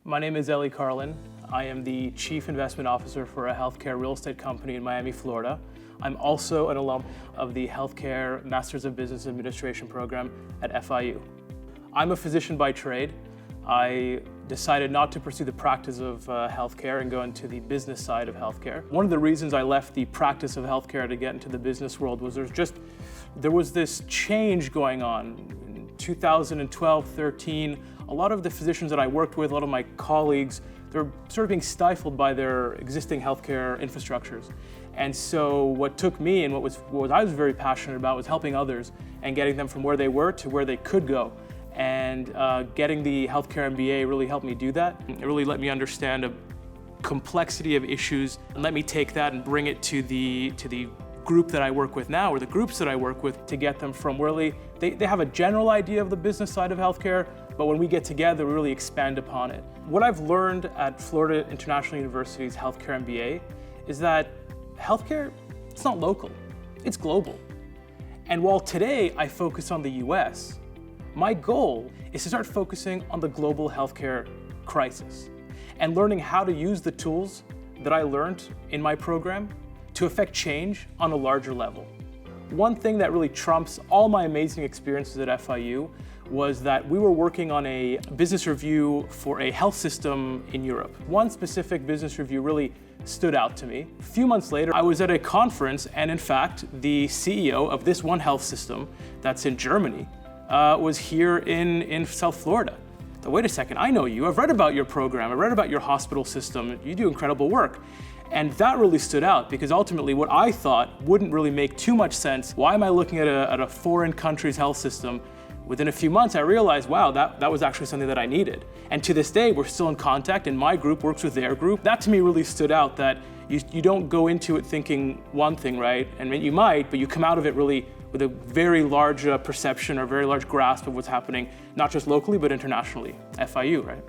My name is Ellie Carlin. I am the Chief Investment Officer for a healthcare real estate company in Miami, Florida. I'm also an alum of the Healthcare Masters of Business Administration program at FIU. I'm a physician by trade. I decided not to pursue the practice of healthcare and go into the business side of healthcare. One of the reasons I left the practice of healthcare to get into the business world was there was this change going on. In 2012, 13, a lot of the physicians that I worked with, a lot of my colleagues, they're sort of being stifled by their existing healthcare infrastructures. And so what took me and what I was very passionate about was helping others and getting them from where they were to where they could go. And getting the healthcare MBA really helped me do that. It really let me understand a complexity of issues and let me take that and bring it to the group that I work with now, or the groups that I work with, to get them from where they have a general idea of the business side of healthcare, but when we get together, we really expand upon it. What I've learned at Florida International University's Healthcare MBA is that healthcare, it's not local, it's global. And while today I focus on the US, my goal is to start focusing on the global healthcare crisis and learning how to use the tools that I learned in my program to affect change on a larger level. One thing that really trumps all my amazing experiences at FIU was that we were working on a business review for a health system in Europe. One specific business review really stood out to me. A few months later, I was at a conference, and in fact, the CEO of this one health system that's in Germany was here in South Florida. So wait a second, I know you, I've read about your program, I've read about your hospital system, you do incredible work. And that really stood out because ultimately what I thought wouldn't really make too much sense. Why am I looking at a foreign country's health system? Within a few months, I realized, wow, that was actually something that I needed. And to this day, we're still in contact, and my group works with their group. That to me really stood out, that you don't go into it thinking one thing, right? And you might, but you come out of it really with a very large perception or very large grasp of what's happening, not just locally, but internationally, FIU, right?